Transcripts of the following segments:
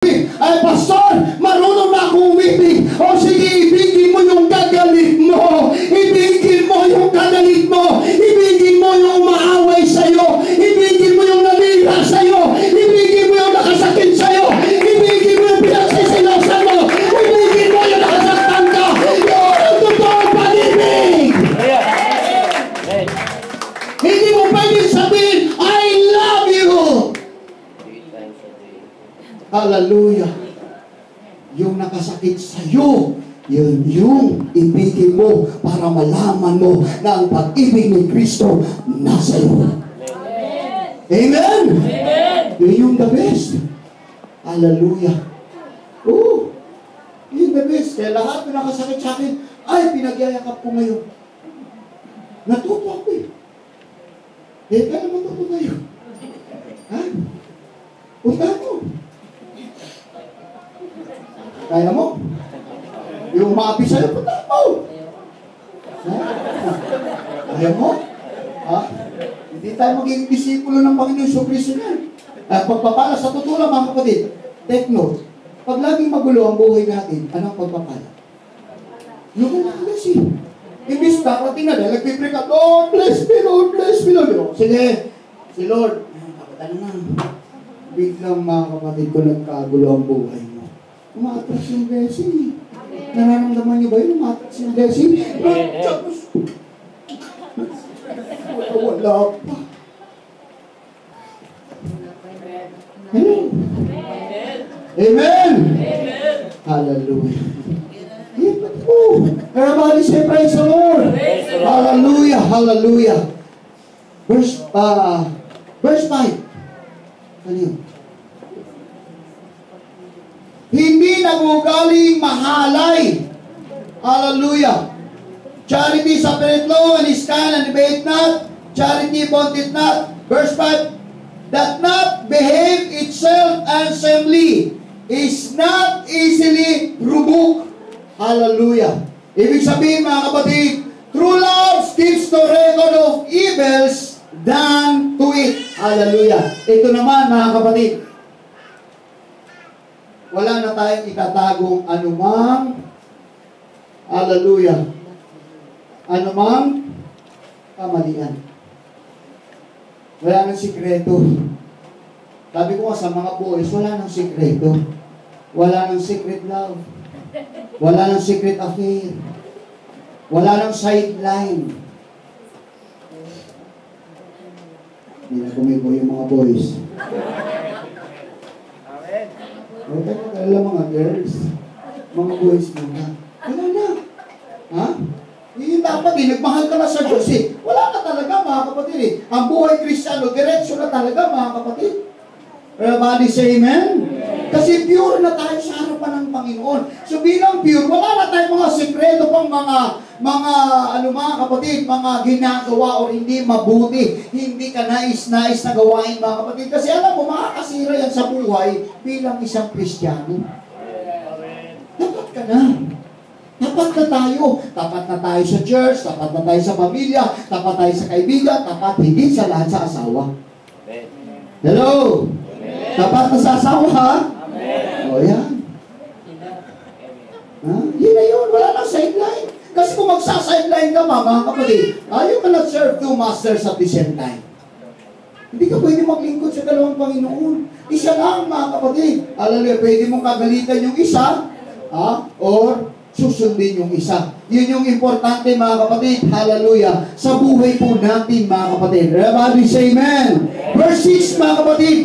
Ay, pastor, marunong na akong umibig. O sige, ibigin mo yung gagalit mo. Ibigin mo yung gagalit mo. Ibigin mo yung umaaway sa'yo. Ibigin mo yung nalira sa'yo. Ibigin mo yung nakasakit sa'yo. Ibigin mo yung pinagsisilosan mo. Ibigin mo yung nakasaktan ka. Yun ang totoong pag-ibig. Hindi mo pwedeng sabihin, I love you. Hallelujah. Yung nakasakit sa'yo, yun yung ibigin mo para malaman mo na ang pag-ibig ni Kristo nasa iyo. Amen? Amen? Yun yung the best. Hallelujah. Oo. Yun the best. Kaya lahat na nakasakit sa akin, ay, pinagyayakap ko ngayon. Natuto ako eh. Eh, kaya naman natuto ngayon. Ha? Punta mo. Kaya mo? Yung umaapi sa'yo, punta mo. Kaya mo? Ha? Hindi tayo magiging disipulo ng Panginoon Jesucristo niyan. Pagpapala sa totoo lang, mga kapatid, take note. Pag laging magulo ang buhay natin, anong pagpapala? Yung kasi. Ibig darating na dahil nagpipre ka, Lord bless me, Lord bless me, Lord. Sige, si Lord, kapatid na. Biglang mga kapatid ko nagkagulo ang buhay mo. Umatras yung blessing. Nararamdaman niyo ba yun? Umatras yung blessing? Wala pa. Hello? Amen? Hallelujah. Everybody say praise the Lord. Hallelujah. Hallelujah. Verse 5. Ano yun? Hindi nagugaling mahalay. Hallelujah. Charity suffereth long and is kind and debate not. Charity vaunteth not. Verse 5. Doth not behave itself unseemly. Is not easily rebuked. Hallelujah. Ibig sabihin mga kapatid, true love keeps no record of evils done to it. Hallelujah. Ito naman mga kapatid, wala na tayong itatagong anumang, hallelujah, anumang kamalian. Wala nang sikreto. Sabi ko nga sa mga boys, wala nang sikreto. Wala nang secret love. Wala nang secret affair. Wala nang sideline. Hindi na kumibo yung mga boys. Okay, alam mga girls, mga boys muna. Wala na. Ha? Yung dapat nagmahal ka na sa Diyos eh. Wala na talaga mga kapatid eh. Ang buhay Kristiyano, diretsyo na talaga mga kapatid. Everybody say amen? Kasi pure na tayo sa harapan ng Panginoon. So bilang pure, wala na tayong mga sekreto pang mga kapatid, mga ginagawa o hindi mabuti, hindi ka nais-nais na gawain mga kapatid. Kasi alam mo, makakasira yan sa buhay bilang isang Kristiyano. Dapat ka na. Tapat na tayo. Tapat na tayo sa church, tapat na tayo sa pamilya, tapat tayo sa kaibigan, tapat hindi sa lahat sa asawa. Hello? Tapat na sa asawa, ha? O yan. Ha? Yun na yun. Wala nang sideline. Kasi kung magsa-sideline ka mga kapatid, you cannot serve two masters at the same time. Hindi ka pwede maglingkod sa dalawang Panginoon. Isa lang mga kapatid. Hallelujah. Pwede mong kagalitan yung isa, or susundin yung isa. Yun yung importante mga kapatid. Hallelujah. Sa buhay po natin mga kapatid. Everybody say amen. Verse 6 mga kapatid.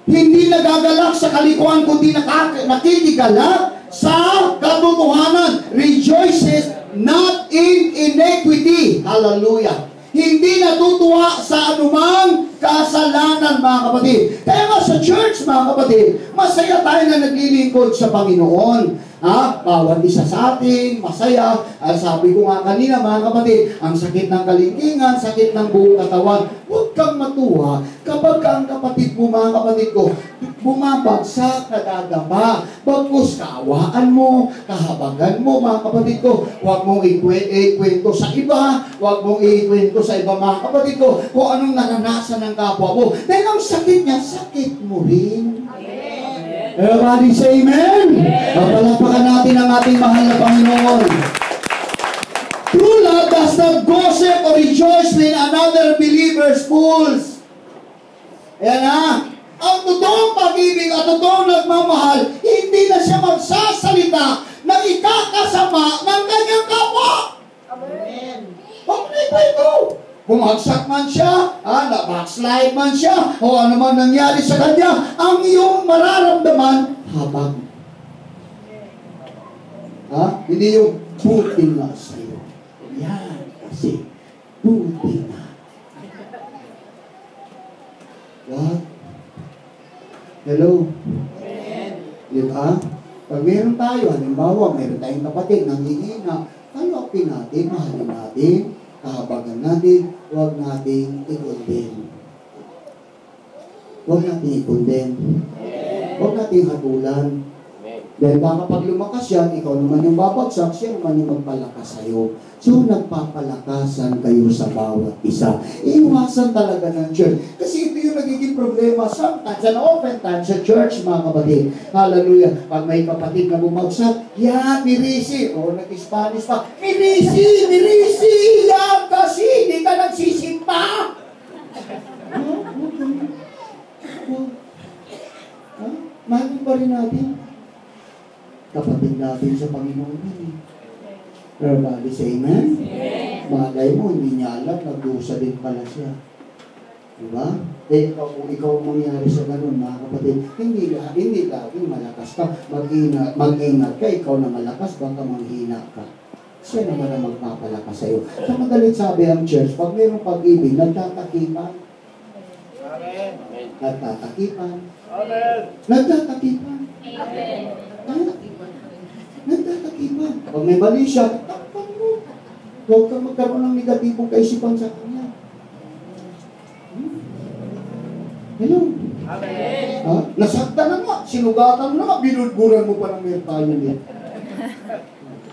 Hindi nagagalak sa kalikuan, kundi nakikigalak sa katotohanan. Rejoices not in iniquity. Hallelujah. Hindi natutuwa sa anumang kasalanan, mga kapatid. Kaya nga sa church, mga kapatid, masaya tayo na naglilingkod sa Panginoon. Bawat isa sa atin, masaya. Sabi ko nga kanina, mga kapatid, ang sakit ng kalingkingan, sakit ng buong katawan. Huwag kang matuwa kapag ang kapatid mo, mga kapatid ko, bumabagsak, nadadapa. Bagkus kaawaan mo, kahabagan mo, mga kapatid ko. Huwag mong ikwento sa iba. Huwag mong ikwento sa iba, mga kapatid ko, kung anong naranasan ng kapwa mo. Dahil ang sakit niya, sakit mo rin. Everybody say amen? Palapakan natin ang ating mahal na Panginoon. True love does not gossip or rejoice when another believer's fools. Ayan na. Ang totoong pag-ibig at totoong nagmamahal, hindi na siya magsasalita ng ikakasama ng kanyang kapwa. Amen. Bakit ba ito? Bumagsak man siya, na-backslide man siya, o ano man nangyari sa kanya, ang iyong mararamdaman, habang. Hindi yung buti na sa'yo. Yan, kasi buti na. What? Hello? Amen. Diba? Pag meron tayo, halimbawa, meron tayong kapatid, nangihina, tanggapin natin, mahalin natin, kahabagan natin, huwag nating i-condemn. Huwag nating i-condemn. Huwag nating hatulan. Dahil baka pag lumakas yan, ikaw naman yung babagsak, siya naman yung magpalakas sa'yo. So, nagpapalakasan kayo sa bawat isa. Iiwasan talaga ng church. Kasi ito yung nagiging problema sometimes and oftentimes sa church, mga kapatid. Hallelujah. Pag may kapatid na bumagsak, yan, mirisi. O, nag-Spanish pa, mirisi, mirisi, yan, kasi hindi ka nagsisimpa. Mahal pa rin natin. Kapatid natin sa Panginoon yun. Everybody say amen? Malay mo, hindi niya alam, nagdusa din pala siya. Diba? Kung ikaw mangyari sa ganun, mga kapatid, hindi laging malakas ka. Mag-ingat ka, ikaw na malakas, baka manghina ka. Siya naman ang magpapalakas sa'yo. Sa madalit sabi ang church, pag mayroong pag-ibig, nagtatakipan. Amen. Nagtatakipan. Amen. Nagtatakipan. Nagtatakipan. Pag may mali siya, takpan mo. Huwag kang magkaroon ng negatibong kaisipan sa kanya. Hello? Amen. Nasaktan na nga, sinugatan na nga, binudburan mo pa ng mertayo niya.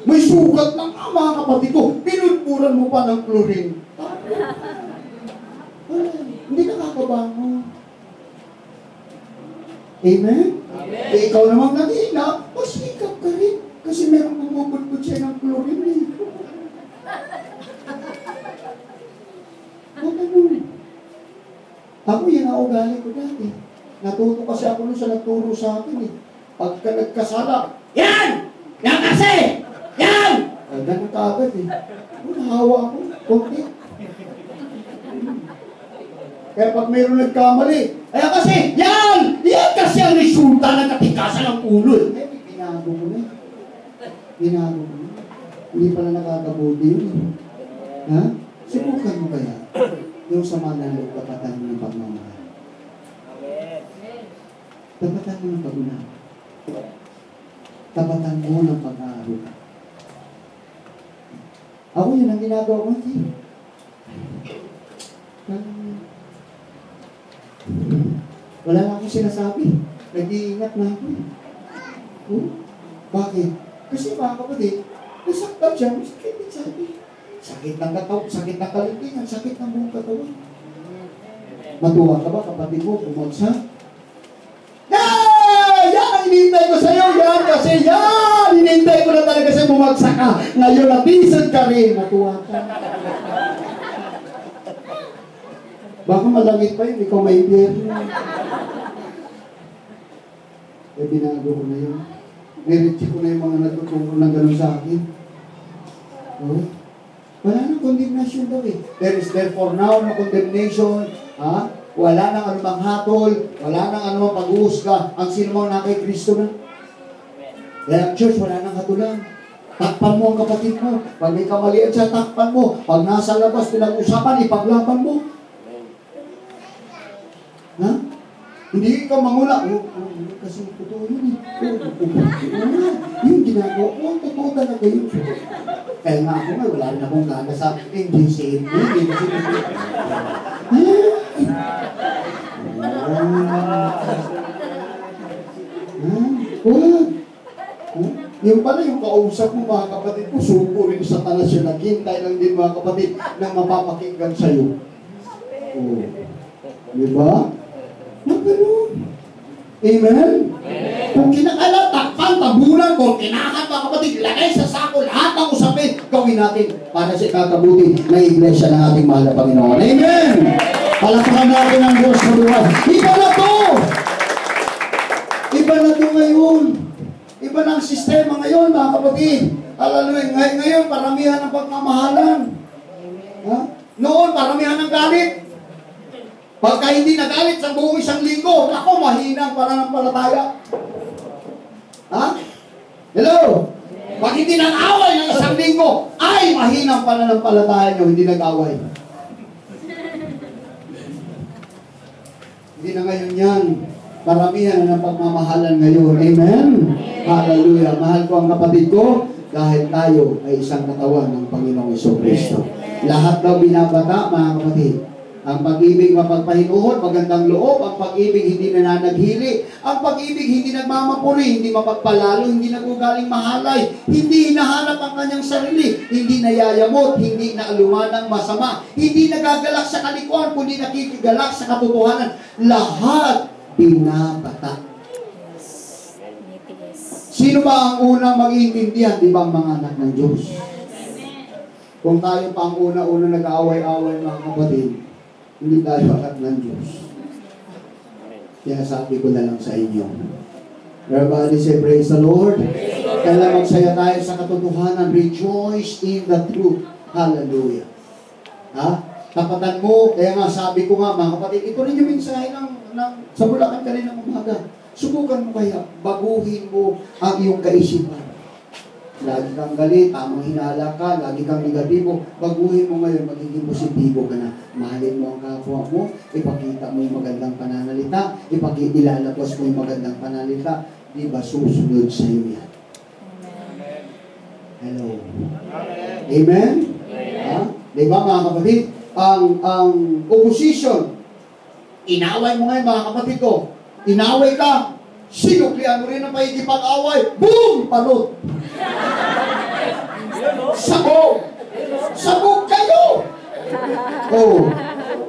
May sugat na nga, mga kapatid ko, binudburan mo pa ng chlorine. Hindi nakakabangon. Amen? Amen. Ikaw naman nag-ina, masikap ka rin. Kasi meron bumubudbud siya ng chlorine eh. Ako yan ang ugali ko dati. Natuto kasi ako nung sa nagturo sa akin eh. Pagka nagkasala, yan! Yan kasi! Yan! Ganun ka agad eh. Nahawa ako. Kunti. Kaya pag mayroon nagkamali, kaya kasi, yan! Yan kasi ang resulta ng katikasan ng ulo eh. Binago mo na. Binago mo na. Hindi pala nakakabuti yun eh. Ha? Subukan mo kaya. Yung sama ng loob, tapatan mo ng pagmamahal. Tapatan mo ng pag-unawa. Tapatan mo ng pag-aaruga. Ako yun ang ginagawa ko. Wala na akong sinasabi. Nag-iingat na ako. Oh, bakit? Kasi mga kapatid, nasaktan siya, sakit din sabi. Sakit ng katawan, sakit ng kaligtingan, sakit ng buong katawan. Matuwa ka ba kapatid mo, bumagsak? Yan ang hinihintay ko sa'yo, yan kasi yan! Hinihintay ko na talaga sa'yo bumagsak ka. Ngayon natisod ka rin, matuwa ka. Baka malamit pa yun, ikaw may impyerno. Eh, binago ko na yun. Niritsi ko na yung mga natuturo ng gano'n sa akin. Oh. Wala nang condemnation daw eh. There is therefore now no condemnation. Ha? Wala nang anumang hatol. Wala nang anumang pag-uusga. Ang sino mo na kay Kristo na. Kaya church, wala nang hatulan. Takpan mo ang kapatid mo. Pag may kamalian siya, takpan mo. Pag nasa labas, pinag-usapan, ipaglaban mo. Ha? Hindi ka mangula. Kasi totoo yun eh. Yung ginagawa ko, totoo talaga yun. Kaya nga ako nga, wala rin akong gana sa NGCM. Yung pala yung kausap mo mga kapatid ko, suko rin sa tanas yun. Naghintay lang din mga kapatid na mapapakinggan sa'yo. Oh. Diba? Maganoon. Amen? Amen. Kung kinakalat, takpan, tabunan, kung kinakat mga kapatid, lagay sa sako, lahat ng usapin, gawin natin para sa ikakabuti ng iglesia ng ating mahal na Panginoon. Amen! Palakpakan natin ang Diyos sa buhay. Iba na to! Iba na to ngayon. Iba na ang sistema ngayon, mga kapatid. Hallelujah. Ngayon, paramihan ng pagmamahalan. Ha? Noon, paramihan ng galit. Pagka hindi nagalit sa buong isang linggo, ako, mahinang pananampalataya. Ha? Hello? Pag hindi nag-away ng isang linggo, ay mahinang pananampalataya nyo, hindi nag-away. Hindi na ngayon yan. Paramihan ng pagmamahalan ngayon. Amen? Hallelujah. Mahal ko ang kapatid ko dahil tayo ay isang katawan ng Panginoong Jesucristo. Lahat daw binabata, mga kapatid. Ang pag-ibig mapagpahinuhod, magandang loob, ang pag-ibig hindi nananaghili, ang pag-ibig hindi nagmamapuri, hindi mapagpalalo, hindi nagugaling mahalay, hindi hinahanap ang kanyang sarili, hindi nayayamot, hindi naaluman ng masama, hindi nagagalak sa kalikuan, kundi nakikigalak sa katotohanan. Lahat binabata. Sino ba ang unang mag-iintindihan? Di ba ang mga anak ng Diyos? Kung tayo pa ang una-una nag-aaway-away, mga kapatid, hindi tayo anak ng Diyos. Kaya sabi ko na lang sa inyo. Everybody say, praise the Lord. Kaya magsaya tayo sa katotohanan. Rejoice in the truth. Hallelujah. Ha? Tapatan mo. Kaya nga sabi ko nga, mga kapatid, ito rin yung mensahe sa Bulacan kanina umaga. Subukan mo kaya, baguhin mo ang iyong kaisipan. Lagi kang galit, tamang hinala ka, lagi kang negatibo. Baguhin mo ngayon, magiging positibo ka na. Mahalin mo ang kapwa mo, ipakita mo yung magandang pananalita, ilalabas mo yung magandang pananalita. Di ba susunod sa iyo yan? Hello. Amen? Ha? Di ba mga kapatid? Ang opposition, inaway mo ngayon mga kapatid ko. Inaway ka, sinuklian mo rin ang paikipag-away. Boom! Palot! Sabog! Sabog kayo! Oh,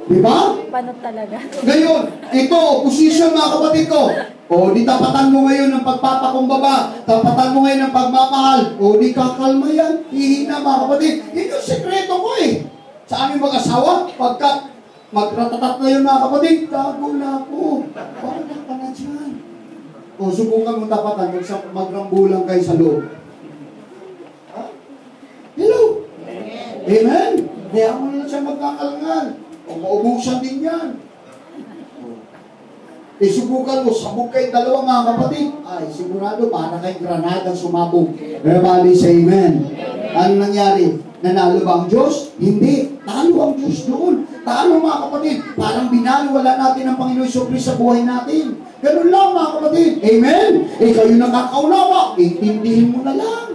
di ba? Panot talaga. Ngayon, ito, opposition mga kapatid ko. O, di tapatan mo ngayon ng pagpapakumbaba. Tapatan mo ngayon ng pagmamahal. O, di kakalma yan. Hihina mga kapatid. Yun yung sekreto ko eh. Sa aming mag-asawa, pagka magratatat na yun mga kapatid, tago na ako. Bakit ka na dyan? O, subukan mo tapatan, magrambulang kayo sa loob. Ha? Hello? Amen? Kaya mo na siya magkakalangan. O, maubusan din yan. Subukan mo, sabog kayo dalawa mga kapatid. Ay, sigurado, para kay granada sumabog. Everybody say amen. Ano nangyari? Nanalo ba ang Diyos? Hindi. Talo ang Diyos doon. Talo mga kapatid. Parang binaliwala natin ang Panginoon Jesucristo sa buhay natin. Ganun lang mga kapatid. Amen? Eh kayo nakakaunawa. Intindihin mo na lang.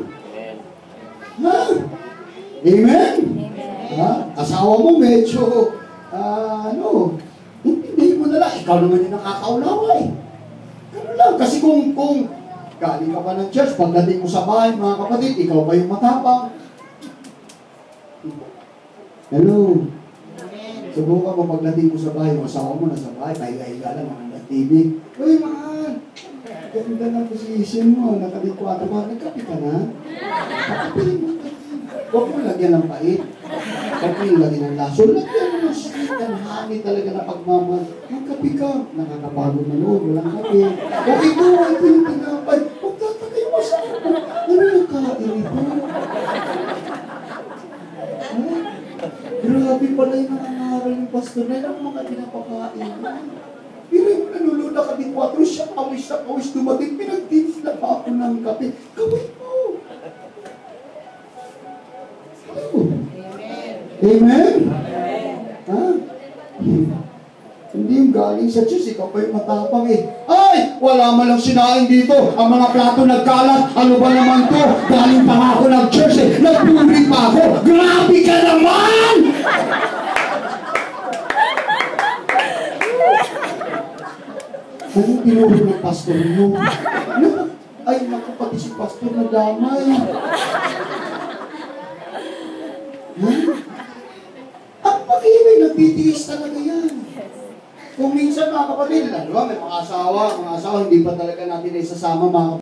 Ha? Amen? Ha? Asawa mo medyo, intindihin mo na lang. Ikaw naman yung nakakaunawa eh. Ganun lang. Kasi kung galing ka pa ng church, pagdating mo sa bahay mga kapatid, ikaw pa yung matapang. Hello. Subukan mo pagdating mo sa bahay, yung asawa mo nasa bahay, pahiga-higa lang, mga TV. Uy, mahal, ganda ng position mo, nakadikwato ka, nagkapi ka na? Pakapilin mo. Huwag mo lagyan ng pait. Huwag mo yung lagyan ng laso. Lagyan mo ng sweet and honey talaga na pagmamahal. Magkapi ka. Nakakapagod na noon, walang kape. O ito yung tinapay. Huwag tatagay mo sa ako. Ano nagkain ito? Grabe pala yung nangangaral yung pastor na yung mga pinapakain. Pero yung naluluda ka din 4, siya pawis na pawis dumating, pinagtimpla pa ako ng kape. Gawin mo! Amen? Ha? Hindi yung galing sa Diyos, ikaw pa yung matapang eh. Ay! Wala man lang sinain dito. Ang mga plato nagkalat. Ano ba naman to? Galing pa nga ako ng-church eh. Nagpuri pa ako. Grabe ka naman! Anong tinuro ng pastor mo? Ay, naku, pati si pastor na damay. Ha? Ang pag-ibig, nagtitiis talaga yan. Kung minsan mga kapatid, lalo may mga asawa, hindi pa talaga natin na isasama mga kapatid.